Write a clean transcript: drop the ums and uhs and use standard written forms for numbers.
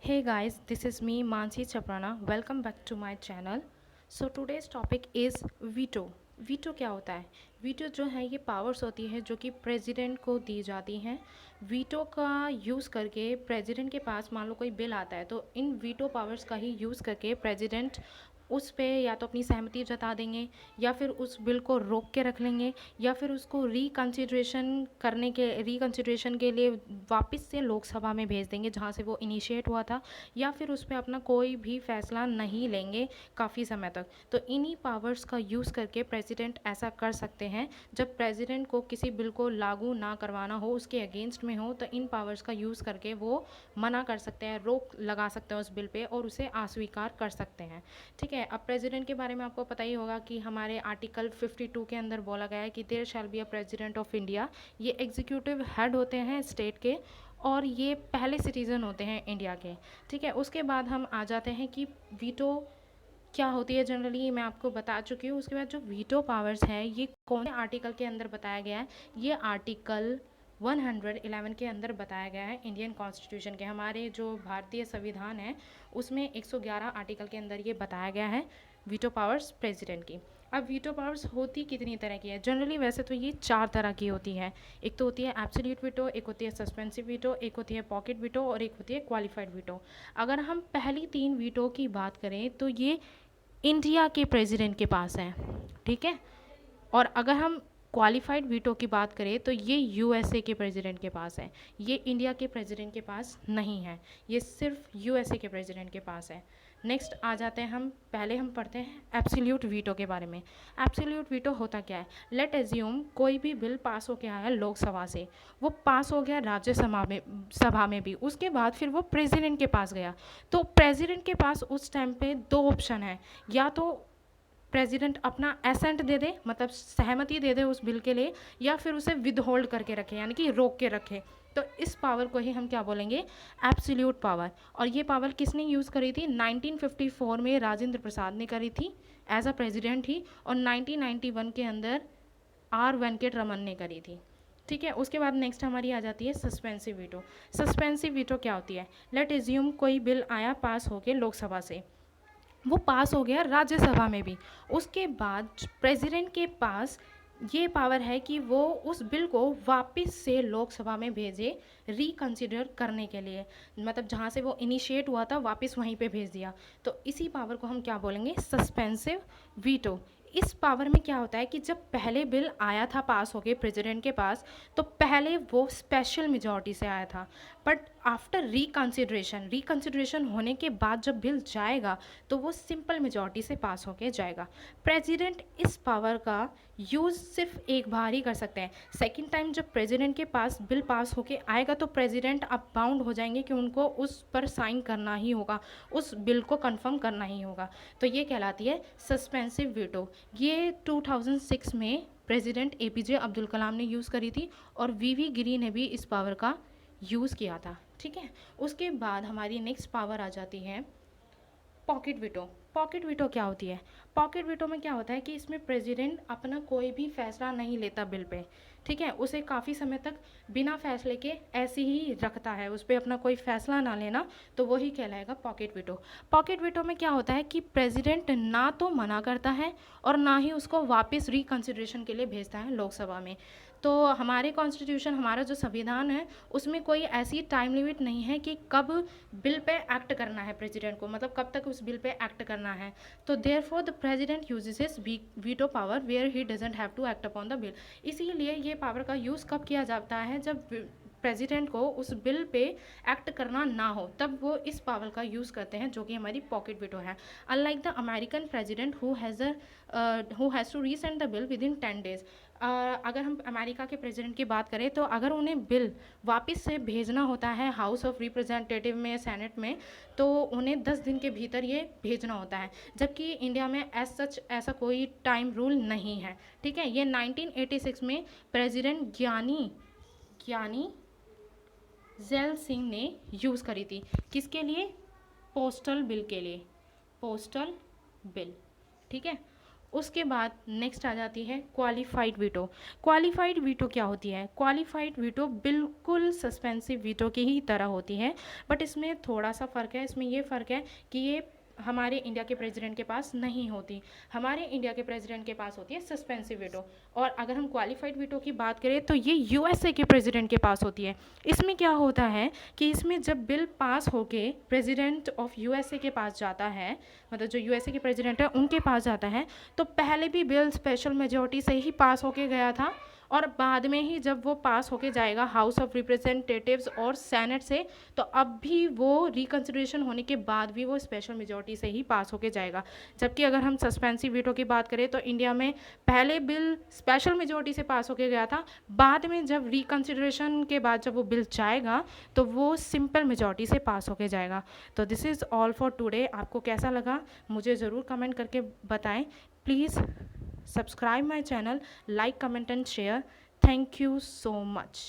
Hey guys, this is me Mansi Chaprana. Welcome back to my channel. So today's topic is veto. Veto क्या होता है? Veto जो है ये powers होती है जो कि प्रेसिडेंट को दी जाती हैं। वीटो का यूज़ करके प्रेसिडेंट के पास मान लो कोई बिल आता है तो इन वीटो पावर्स का ही यूज़ करके प्रेसिडेंट उस पे या तो अपनी सहमति जता देंगे या फिर उस बिल को रोक के रख लेंगे या फिर उसको रिकन्सिडरेशन के लिए वापस से लोकसभा में भेज देंगे जहाँ से वो इनिशिएट हुआ था, या फिर उस पर अपना कोई भी फैसला नहीं लेंगे काफ़ी समय तक। तो इन्हीं पावर्स का यूज़ करके प्रेसिडेंट ऐसा कर सकते हैं। जब प्रेसिडेंट को किसी बिल को लागू ना करवाना हो, उसके अगेंस्ट में हो, तो इन पावर्स का यूज़ करके वो मना कर सकते हैं, रोक लगा सकते हैं उस बिल पे और उसे अस्वीकार कर सकते हैं। ठीक है, अब प्रेसिडेंट के बारे में आपको पता ही होगा कि हमारे आर्टिकल 52 के अंदर बोला गया है कि there shall be a president of India. ये एग्जीक्यूटिव हेड होते हैं स्टेट के और ये पहले सिटीज़न होते हैं इंडिया के। ठीक है, उसके बाद हम आ जाते हैं कि वीटो क्या होती है। जनरली मैं आपको बता चुकी हूँ। उसके बाद जो वीटो पावर्स है ये कौन से आर्टिकल के अंदर बताया गया है? ये आर्टिकल 111 के अंदर बताया गया है इंडियन कॉन्स्टिट्यूशन के। हमारे जो भारतीय संविधान है उसमें 111 आर्टिकल के अंदर ये बताया गया है वीटो पावर्स प्रेसिडेंट की। अब वीटो पावर्स होती कितनी तरह की है? जनरली वैसे तो ये 4 तरह की होती है। एक तो होती है एब्सोल्यूट वीटो, एक होती है सस्पेंसिव वीटो, एक होती है पॉकेट वीटो और एक होती है क्वालिफाइड वीटो। अगर हम पहली 3 वीटो की बात करें तो ये इंडिया के प्रेसिडेंट के पास है। ठीक है, और अगर हम क्वालिफाइड वीटो की बात करें तो ये यूएसए के प्रेसिडेंट के पास है। ये इंडिया के प्रेसिडेंट के पास नहीं है, ये सिर्फ यूएसए के प्रेसिडेंट के पास है। नेक्स्ट आ जाते हैं हम, पहले हम पढ़ते हैं एब्सोल्यूट वीटो के बारे में। एब्सोल्यूट वीटो होता क्या है? लेट एज्यूम कोई भी बिल पास होके आया लोकसभा से, वो पास हो गया सभा में भी, उसके बाद फिर वो प्रेसिडेंट के पास गया। तो प्रेसिडेंट के पास उस टाइम पे दो ऑप्शन है, या तो प्रेसिडेंट अपना एसेंट दे दे, मतलब सहमति दे दे उस बिल के लिए, या फिर उसे विदहोल्ड करके रखे यानी कि रोक के रखे। तो इस पावर को ही हम क्या बोलेंगे? Absolute power. और ये पावर किसने यूज़ करी थी? 1954 में राजेंद्र प्रसाद ने करी थी एज अ प्रेसिडेंट ही, और 1991 के अंदर आर वेंकट रमन ने करी थी। ठीक है, उसके बाद नेक्स्ट हमारी आ जाती है सस्पेंसिव वीटो। सस्पेंसिव वीटो क्या होती है? लेट एज्यूम कोई बिल आया पास होके लोकसभा से, वो पास हो गया राज्यसभा में भी, उसके बाद प्रेसिडेंट के पास ये पावर है कि वो उस बिल को वापस से लोकसभा में भेजे रिकंसिडर करने के लिए, मतलब जहाँ से वो इनिशिएट हुआ था वापस वहीं पे भेज दिया। तो इसी पावर को हम क्या बोलेंगे? Suspensive veto. इस पावर में क्या होता है कि जब पहले बिल आया था पास होके प्रेसिडेंट के पास, तो पहले वो स्पेशल मेजॉरिटी से आया था, बट आफ्टर रिकन्सिडरेशन होने के बाद जब बिल जाएगा तो वो सिंपल मेजॉरिटी से पास होके जाएगा। प्रेसिडेंट इस पावर का यूज़ सिर्फ एक बार ही कर सकते हैं। सेकंड टाइम जब प्रेसिडेंट के पास बिल पास होके आएगा तो प्रेसिडेंट अब बाउंड हो जाएंगे कि उनको उस पर साइन करना ही होगा, उस बिल को कंफर्म करना ही होगा। तो ये कहलाती है सस्पेंसिव वीटो। ये 2006 में प्रेसिडेंट एपीजे अब्दुल कलाम ने यूज़ करी थी और वीवी गिरी ने भी इस पावर का यूज़ किया था। ठीक है, उसके बाद हमारी नेक्स्ट पावर आ जाती है पॉकेट वीटो। पॉकेट वीटो क्या होती है? पॉकेट वीटो में क्या होता है कि इसमें प्रेसिडेंट अपना कोई भी फैसला नहीं लेता बिल पे। ठीक है, उसे काफ़ी समय तक बिना फैसले के ऐसे ही रखता है, उस पर अपना कोई फैसला ना लेना, तो वही कहलाएगा पॉकेट वीटो। पॉकेट वीटो में क्या होता है कि प्रेसिडेंट ना तो मना करता है और ना ही उसको वापस रिकन्सिडरेशन के लिए भेजता है लोकसभा में। तो हमारे कॉन्स्टिट्यूशन, हमारा जो संविधान है, उसमें कोई ऐसी टाइम लिमिट नहीं है कि कब बिल पे एक्ट करना है प्रेसिडेंट को, मतलब कब तक उस बिल पे एक्ट करना है। तो there for the president uses his veto power where he doesn't have to act upon the bill. इसीलिए ये पावर का यूज़ कब किया जाता है? जब प्रेसिडेंट को उस बिल पे एक्ट करना ना हो, तब वो इस पावर का यूज़ करते हैं, जो कि हमारी पॉकेट वीटो है। Unlike the American president who has to resend the bill within 10 days. अगर हम अमेरिका के प्रेसिडेंट की बात करें तो अगर उन्हें बिल वापस से भेजना होता है हाउस ऑफ रिप्रेजेंटेटिव में, सेनेट में, तो उन्हें 10 दिन के भीतर ये भेजना होता है, जबकि इंडिया में एज सच ऐसा कोई टाइम रूल नहीं है। ठीक है, ये 1986 में प्रेसिडेंट ज्ञानी जैल सिंह ने यूज़ करी थी। किसके लिए? पोस्टल बिल के लिए, पोस्टल बिल। ठीक है, उसके बाद नेक्स्ट आ जाती है क्वालिफाइड वीटो। क्वालिफाइड वीटो क्या होती है? क्वालिफाइड वीटो बिल्कुल सस्पेंसिव वीटो की ही तरह होती है, बट इसमें थोड़ा सा फ़र्क है। इसमें ये फ़र्क है कि ये हमारे इंडिया के प्रेसिडेंट के पास नहीं होती। हमारे इंडिया के प्रेसिडेंट के पास होती है सस्पेंसिव वीटो। और अगर हम क्वालिफाइड वीटो की बात करें तो ये यूएसए के प्रेसिडेंट के पास होती है। इसमें क्या होता है कि इसमें जब बिल पास होके प्रेसिडेंट ऑफ यूएसए के पास जाता है, मतलब जो यूएसए के प्रेसिडेंट है उनके पास जाता है, तो पहले भी बिल स्पेशल मेजोरिटी से ही पास होके गया था, और बाद में ही जब वो पास होके जाएगा हाउस ऑफ रिप्रेजेंटेटिव्स और सेनेट से, तो अब भी वो रिकन्सिडरेशन होने के बाद भी वो स्पेशल मेजोरिटी से ही पास होके जाएगा। जबकि अगर हम सस्पेंसिव वीटो की बात करें तो इंडिया में पहले बिल स्पेशल मेजोरिटी से पास होके गया था, बाद में जब रिकन्सिडरेशन के बाद जब वो बिल जाएगा तो वो सिंपल मेजोरिटी से पास होके जाएगा। तो this is all for today. आपको कैसा लगा मुझे ज़रूर कमेंट करके बताएं। Please subscribe my channel, like, comment and share. Thank you so much.